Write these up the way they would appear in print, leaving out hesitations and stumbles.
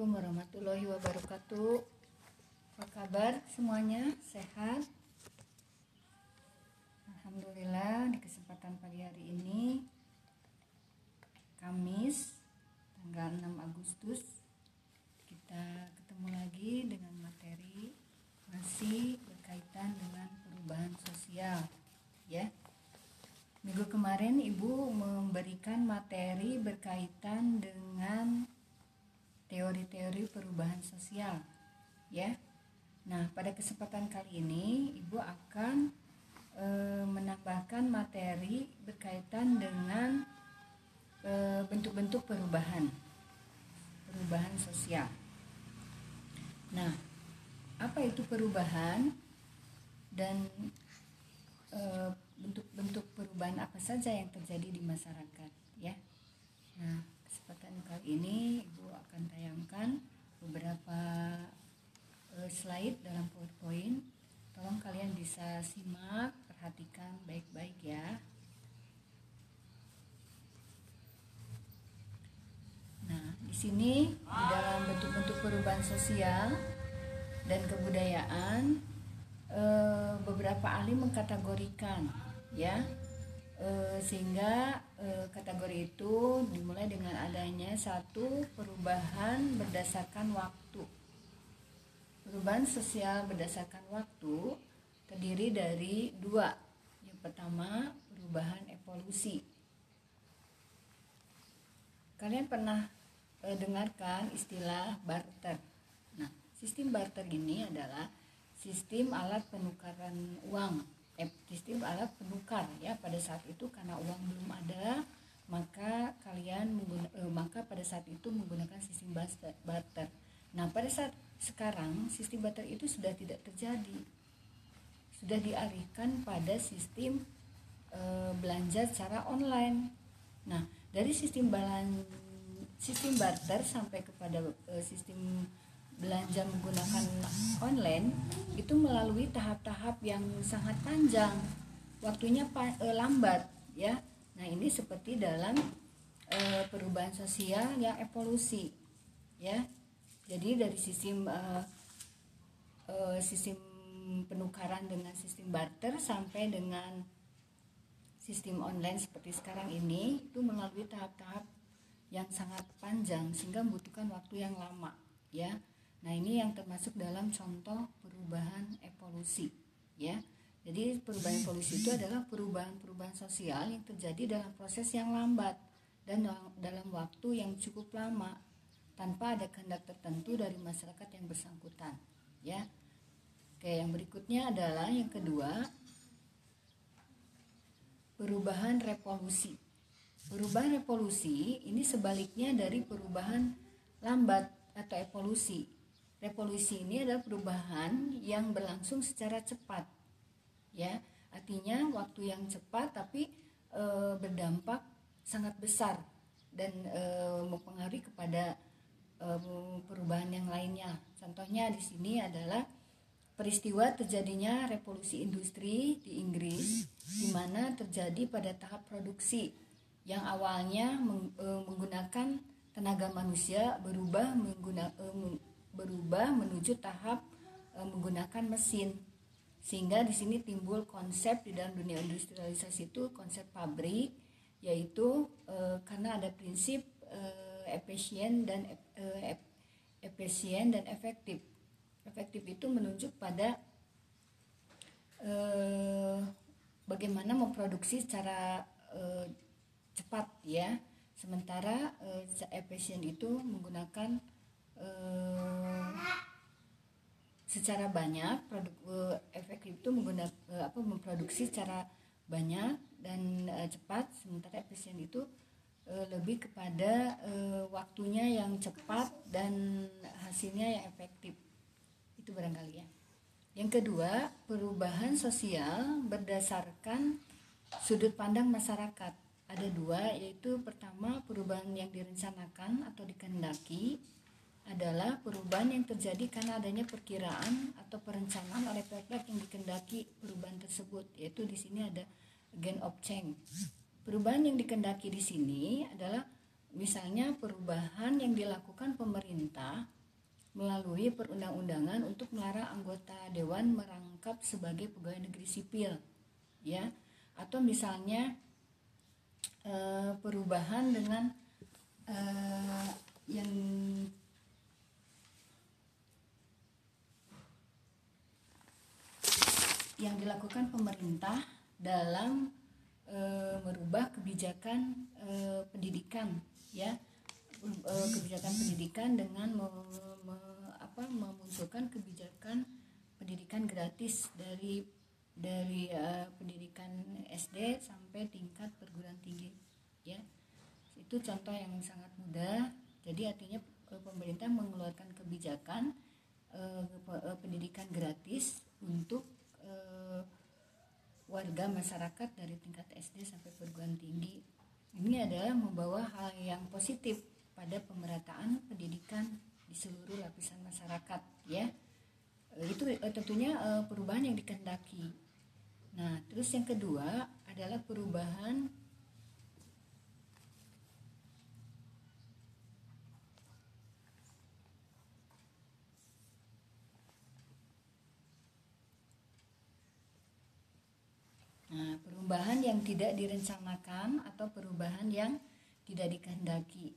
Assalamualaikum warahmatullahi wabarakatuh. Apa kabar semuanya? Sehat? Alhamdulillah, di kesempatan pagi hari ini Kamis tanggal 6 Agustus kita ketemu lagi dengan materi masih berkaitan dengan perubahan sosial ya. Minggu kemarin Ibu memberikan materi berkaitan dengan teori-teori perubahan sosial ya. Nah, pada kesempatan kali ini Ibu akan menambahkan materi berkaitan dengan bentuk-bentuk perubahan sosial. Nah, apa itu perubahan dan bentuk-bentuk perubahan apa saja yang terjadi di masyarakat ya. Nah, kesempatan kali ini Ibu akan tayangkan beberapa slide dalam PowerPoint. Tolong kalian bisa simak, perhatikan baik-baik ya. Nah, di sini di dalam bentuk-bentuk perubahan sosial dan kebudayaan beberapa ahli mengkategorikan ya. Sehingga kategori itu dimulai dengan adanya satu, perubahan berdasarkan waktu. Perubahan sosial berdasarkan waktu terdiri dari dua. Yang pertama, perubahan evolusi. Kalian pernah dengarkan istilah barter. Nah, sistem barter ini adalah sistem alat penukaran uang. Sistem alat penukar ya. Pada saat itu karena uang belum ada, maka pada saat itu menggunakan sistem barter. Nah, pada saat sekarang sistem barter itu sudah tidak terjadi. Sudah dialihkan pada sistem belanja secara online. Nah, dari sistem barter sampai kepada sistem belanja menggunakan online itu melalui tahap-tahap yang sangat panjang, waktunya lambat ya. Nah, ini seperti dalam perubahan sosial yang evolusi ya. Jadi dari sistem penukaran dengan sistem barter sampai dengan sistem online seperti sekarang ini itu melalui tahap-tahap yang sangat panjang sehingga membutuhkan waktu yang lama ya. Nah, ini yang termasuk dalam contoh perubahan evolusi ya. Jadi perubahan evolusi itu adalah perubahan sosial yang terjadi dalam proses yang lambat dan dalam waktu yang cukup lama tanpa ada kehendak tertentu dari masyarakat yang bersangkutan ya. Oke, yang berikutnya adalah yang kedua, perubahan revolusi. Perubahan revolusi ini sebaliknya dari perubahan lambat atau evolusi. Revolusi ini adalah perubahan yang berlangsung secara cepat ya. Artinya waktu yang cepat tapi berdampak sangat besar dan mempengaruhi kepada perubahan yang lainnya. Contohnya di sini adalah peristiwa terjadinya revolusi industri di Inggris, di mana terjadi pada tahap produksi yang awalnya menggunakan tenaga manusia berubah menuju tahap menggunakan mesin. Sehingga di sini timbul konsep di dalam dunia industrialisasi itu konsep pabrik, yaitu karena ada prinsip efisien dan efektif. Efektif itu menunjuk pada bagaimana memproduksi secara cepat ya. Sementara efisien itu menggunakan secara banyak. Efektif itu memproduksi secara banyak dan cepat. Sementara efisien itu lebih kepada waktunya yang cepat dan hasilnya yang efektif. Itu barangkali ya. Yang kedua, perubahan sosial berdasarkan sudut pandang masyarakat. Ada dua, yaitu pertama, perubahan yang direncanakan atau dikehendaki adalah perubahan yang terjadi karena adanya perkiraan atau perencanaan oleh pihak yang dikehendaki perubahan tersebut, yaitu di sini ada agent of change. Perubahan yang dikehendaki di sini adalah Misalnya perubahan yang dilakukan pemerintah melalui perundang-undangan untuk melarang anggota dewan merangkap sebagai pegawai negeri sipil, ya, atau misalnya perubahan dengan yang dilakukan pemerintah dalam merubah kebijakan pendidikan, ya, kebijakan pendidikan dengan memunculkan kebijakan pendidikan gratis dari pendidikan SD sampai tingkat perguruan tinggi, ya. Itu contoh yang sangat mudah. Jadi artinya pemerintah mengeluarkan kebijakan pendidikan gratis untuk warga masyarakat dari tingkat SD sampai perguruan tinggi. Ini adalah membawa hal yang positif pada pemerataan pendidikan di seluruh lapisan masyarakat, ya. Itu tentunya perubahan yang dikehendaki. Nah, terus yang kedua adalah perubahan yang tidak direncanakan atau perubahan yang tidak dikehendaki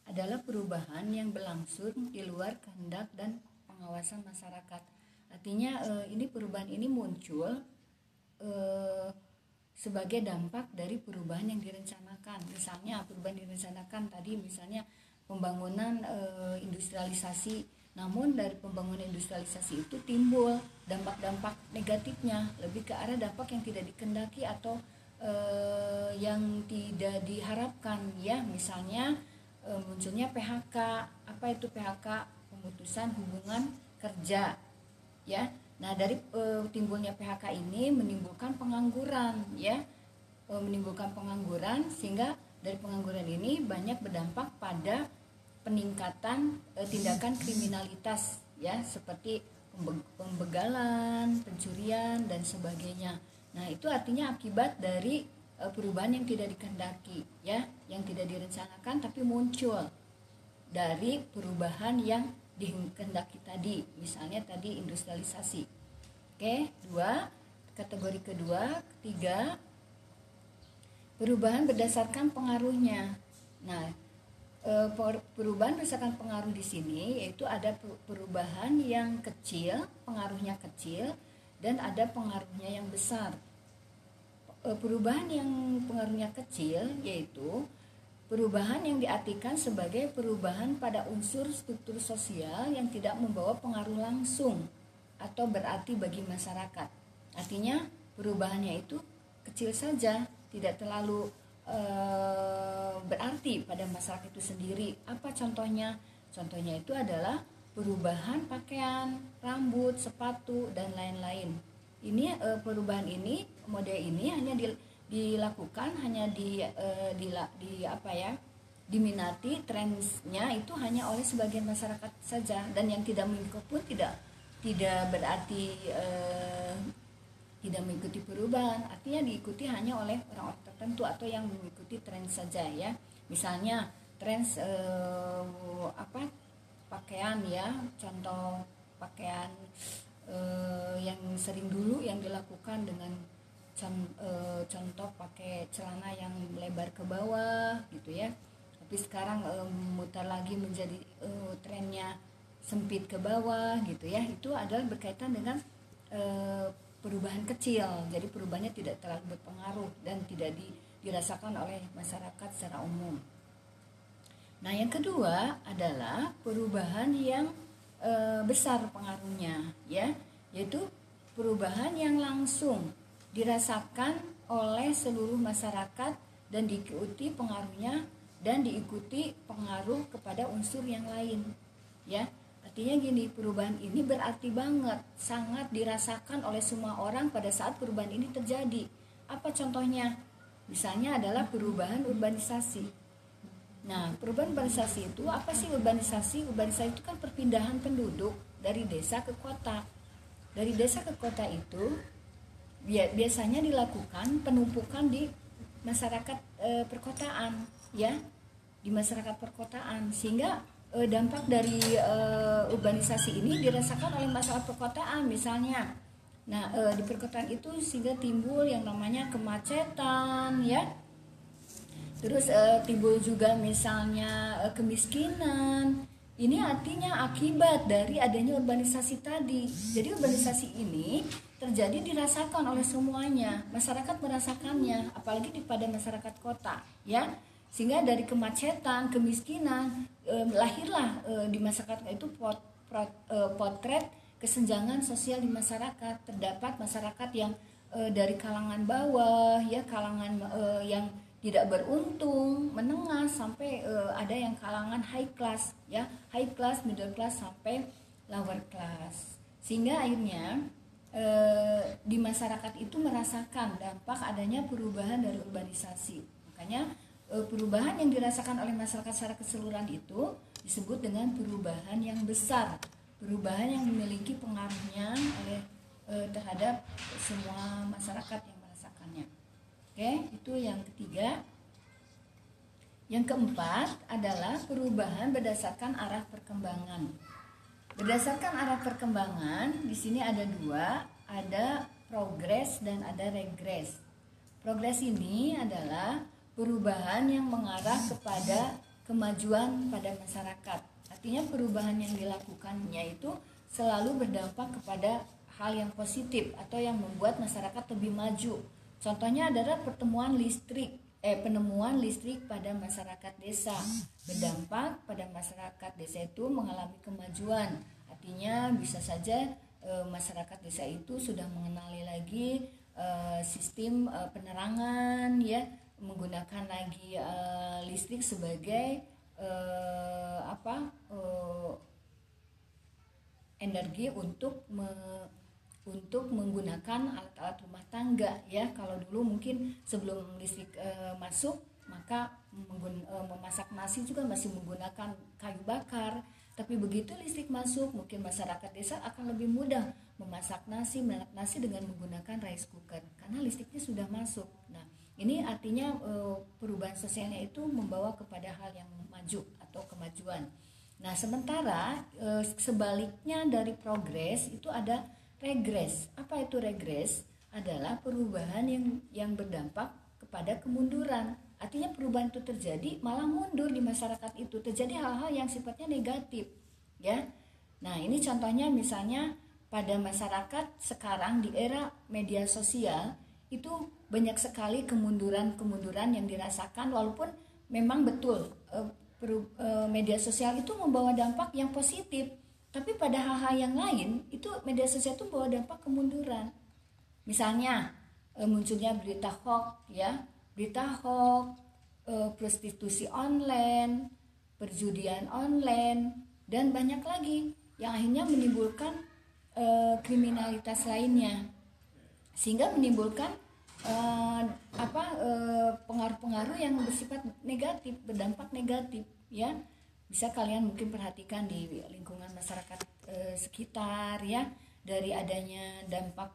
adalah perubahan yang berlangsung di luar kehendak dan pengawasan masyarakat. Artinya ini perubahan ini muncul sebagai dampak dari perubahan yang direncanakan. Misalnya perubahan direncanakan tadi misalnya pembangunan industrialisasi. Namun dari pembangunan industrialisasi itu timbul dampak-dampak negatifnya, lebih ke arah dampak yang tidak dikehendaki atau yang tidak diharapkan, ya. Misalnya munculnya PHK. Apa itu PHK? Pemutusan hubungan kerja, ya. Nah, dari timbulnya PHK ini menimbulkan pengangguran, ya. Menimbulkan pengangguran, sehingga dari pengangguran ini banyak berdampak pada peningkatan tindakan kriminalitas, ya, seperti pembegalan, pencurian dan sebagainya. Nah, itu artinya akibat dari perubahan yang tidak dikehendaki, ya, yang tidak direncanakan tapi muncul dari perubahan yang dikehendaki tadi, misalnya tadi industrialisasi. Oke, kategori ketiga, perubahan berdasarkan pengaruhnya. Nah, perubahan berdasarkan pengaruh di sini yaitu ada perubahan yang kecil, pengaruhnya kecil, dan ada pengaruhnya yang besar. Perubahan yang pengaruhnya kecil yaitu perubahan yang diartikan sebagai perubahan pada unsur struktur sosial yang tidak membawa pengaruh langsung atau berarti bagi masyarakat. Artinya perubahannya itu kecil saja, tidak terlalu berarti pada masyarakat itu sendiri. Apa contohnya? Contohnya itu adalah perubahan pakaian, rambut, sepatu, dan lain-lain. Ini perubahan ini, model ini hanya dilakukan, hanya diminati, trennya itu hanya oleh sebagian masyarakat saja, dan yang tidak mengikuti pun tidak berarti tidak mengikuti perubahan, artinya diikuti hanya oleh orang-orang tertentu atau yang mengikuti tren saja, ya. Misalnya tren pakaian, ya, contoh pakaian yang sering dulu yang dilakukan dengan contoh pakai celana yang lebar ke bawah gitu, ya, tapi sekarang mutar lagi menjadi trennya sempit ke bawah gitu, ya. Itu adalah berkaitan dengan perubahan kecil, jadi perubahannya tidak terlalu berpengaruh dan tidak dirasakan oleh masyarakat secara umum. Nah, yang kedua adalah perubahan yang besar pengaruhnya, ya, yaitu perubahan yang langsung dirasakan oleh seluruh masyarakat dan diikuti pengaruhnya dan diikuti pengaruh kepada unsur yang lain, ya. Artinya gini, perubahan ini berarti banget, sangat dirasakan oleh semua orang pada saat perubahan ini terjadi. Apa contohnya? Misalnya adalah perubahan urbanisasi. Nah, perubahan urbanisasi itu apa sih urbanisasi? Urbanisasi itu kan perpindahan penduduk dari desa ke kota. Dari desa ke kota itu biasanya dilakukan penumpukan di masyarakat perkotaan, ya. di masyarakat perkotaan, sehingga dampak dari urbanisasi ini dirasakan oleh masyarakat perkotaan misalnya. Nah, di perkotaan itu sehingga timbul yang namanya kemacetan ya. Terus timbul juga misalnya kemiskinan. Ini artinya akibat dari adanya urbanisasi tadi. Jadi urbanisasi ini terjadi dirasakan oleh semuanya. Masyarakat merasakannya, apalagi pada masyarakat kota, ya. Sehingga dari kemacetan, kemiskinan, lahirlah di masyarakat itu potret kesenjangan sosial di masyarakat. Terdapat masyarakat yang dari kalangan bawah, ya, kalangan yang tidak beruntung, menengah, sampai ada yang kalangan high class, ya, high class, middle class, sampai lower class. Sehingga akhirnya di masyarakat itu merasakan dampak adanya perubahan dari urbanisasi. Makanya perubahan yang dirasakan oleh masyarakat secara keseluruhan itu disebut dengan perubahan yang besar, perubahan yang memiliki pengaruhnya terhadap semua masyarakat yang merasakannya. Oke, itu yang ketiga. Yang keempat adalah perubahan berdasarkan arah perkembangan. Berdasarkan arah perkembangan, di sini ada dua, ada progres dan ada regres. Progres ini adalah perubahan yang mengarah kepada kemajuan pada masyarakat. Artinya perubahan yang dilakukannya itu selalu berdampak kepada hal yang positif atau yang membuat masyarakat lebih maju. Contohnya adalah penemuan listrik pada masyarakat desa. Berdampak pada masyarakat desa itu mengalami kemajuan. Artinya bisa saja masyarakat desa itu sudah mengenali lagi sistem penerangan, ya, menggunakan lagi listrik sebagai energi untuk menggunakan alat-alat rumah tangga, ya. Kalau dulu mungkin sebelum listrik masuk, maka memasak nasi juga masih menggunakan kayu bakar. Tapi begitu listrik masuk, mungkin masyarakat desa akan lebih mudah memasak nasi dengan menggunakan rice cooker karena listriknya sudah masuk. Nah, ini artinya perubahan sosialnya itu membawa kepada hal yang maju atau kemajuan. Nah, sementara sebaliknya dari progres itu ada regres. Apa itu regres? Adalah perubahan yang berdampak kepada kemunduran. Artinya perubahan itu terjadi malah mundur di masyarakat itu. Terjadi hal-hal yang sifatnya negatif, ya. Nah, ini contohnya misalnya pada masyarakat sekarang di era media sosial itu banyak sekali kemunduran yang dirasakan, walaupun memang betul media sosial itu membawa dampak yang positif. Tapi pada hal-hal yang lain itu media sosial itu membawa dampak kemunduran. Misalnya munculnya berita hoax, ya, prostitusi online, perjudian online, dan banyak lagi yang akhirnya menimbulkan kriminalitas lainnya, sehingga menimbulkan pengaruh-pengaruh yang bersifat negatif, berdampak negatif, ya. Bisa kalian mungkin perhatikan di lingkungan masyarakat sekitar, ya, dari adanya dampak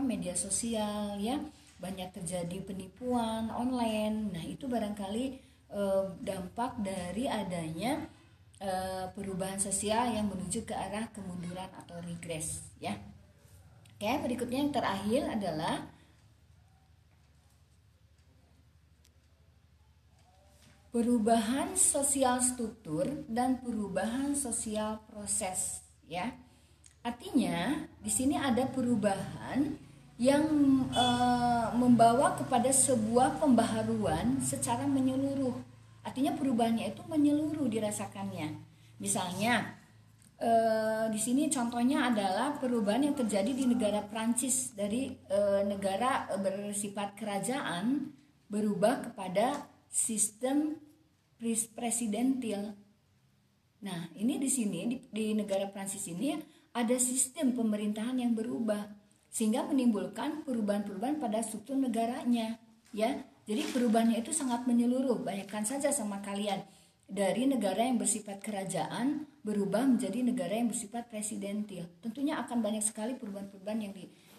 media sosial, ya, banyak terjadi penipuan online. Nah, itu barangkali dampak dari adanya perubahan sosial yang menuju ke arah kemunduran atau regres, ya. Oke, berikutnya yang terakhir adalah perubahan sosial struktur dan perubahan sosial proses, ya. Artinya di sini ada perubahan yang membawa kepada sebuah pembaharuan secara menyeluruh. Artinya perubahannya itu menyeluruh dirasakannya. Misalnya di sini contohnya adalah perubahan yang terjadi di negara Prancis, dari negara bersifat kerajaan berubah kepada sistem presidentil. Nah, ini di sini di negara Prancis ini ada sistem pemerintahan yang berubah sehingga menimbulkan perubahan-perubahan pada struktur negaranya, ya. Jadi perubahannya itu sangat menyeluruh. Bayangkan saja sama kalian, dari negara yang bersifat kerajaan berubah menjadi negara yang bersifat presidentil. Tentunya akan banyak sekali perubahan-perubahan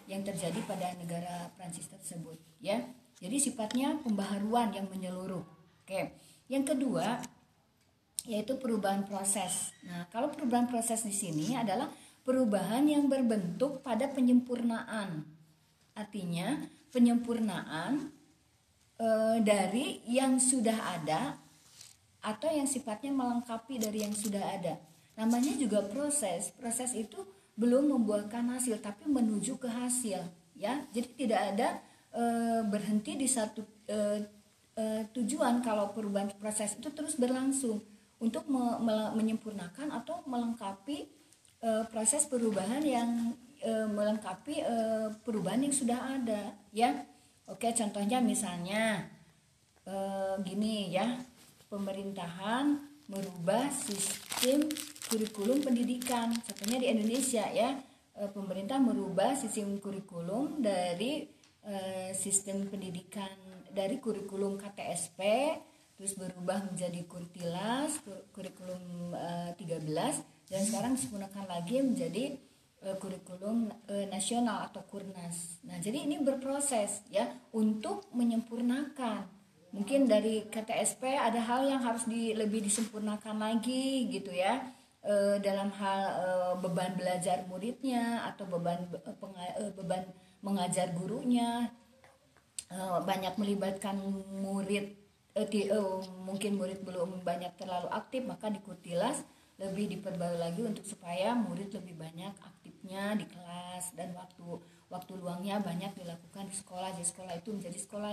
yang terjadi pada negara Prancis tersebut, ya. Jadi sifatnya pembaharuan yang menyeluruh. Oke. Yang kedua yaitu perubahan proses. Nah, kalau perubahan proses di sini adalah perubahan yang berbentuk pada penyempurnaan. Artinya penyempurnaan dari yang sudah ada atau yang sifatnya melengkapi dari yang sudah ada. Namanya juga proses. Proses itu belum membuahkan hasil tapi menuju ke hasil, ya. Jadi tidak ada berhenti di satu tujuan. Kalau perubahan proses itu terus berlangsung untuk menyempurnakan atau melengkapi proses perubahan yang melengkapi perubahan yang sudah ada, ya. Oke, contohnya misalnya gini ya, pemerintahan merubah sistem kurikulum pendidikan. Contohnya di Indonesia ya, pemerintah merubah sistem kurikulum dari sistem pendidikan dari kurikulum KTSP terus berubah menjadi Kurtilas, kurikulum 13, dan sekarang disempurnakan lagi menjadi kurikulum nasional atau Kurnas. Nah, jadi ini berproses ya untuk menyempurnakan. Mungkin dari KTSP ada hal yang harus lebih disempurnakan lagi gitu ya. Dalam hal beban belajar muridnya atau beban mengajar gurunya, banyak melibatkan murid, mungkin murid belum banyak terlalu aktif, maka di Kurtilas lebih diperbarui lagi untuk supaya murid lebih banyak aktifnya di kelas dan waktu luangnya banyak dilakukan di sekolah. Jadi sekolah itu menjadi sekolah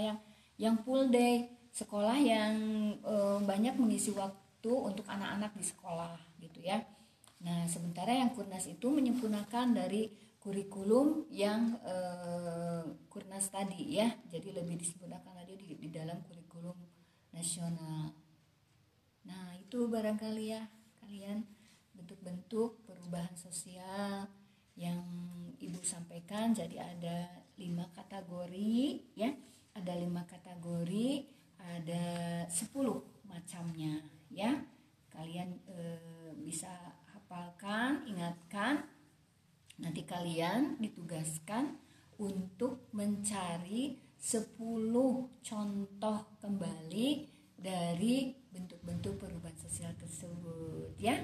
yang full day, sekolah yang banyak mengisi waktu untuk anak-anak di sekolah gitu ya. Nah, sementara yang Kurnas itu menyempurnakan dari kurikulum yang Kurnas tadi ya, jadi lebih disempurnakan lagi di dalam kurikulum nasional. Nah, itu barangkali ya kalian bentuk-bentuk perubahan sosial yang Ibu sampaikan. Jadi ada 5 kategori ya, ada 5 kategori, ada 10 macamnya ya. Kalian bisa hafalkan, ingatkan. Nanti kalian ditugaskan untuk mencari 10 contoh kembali dari bentuk-bentuk perubahan sosial tersebut ya.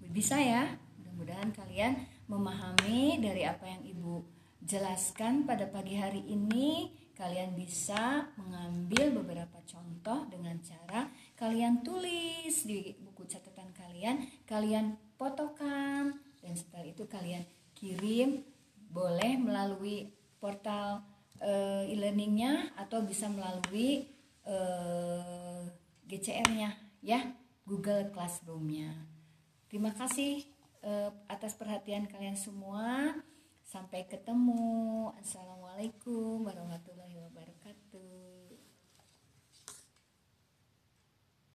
Bisa ya, mudah-mudahan kalian memahami dari apa yang Ibu jelaskan pada pagi hari ini. Kalian bisa mengambil beberapa contoh dengan cara kalian tulis di buku catatan kalian fotokan, dan setelah itu kalian kirim, boleh melalui portal e-learningnya atau bisa melalui GCR-nya ya, Google Classroom-nya. Terima kasih atas perhatian kalian semua. Sampai ketemu. Assalamualaikum.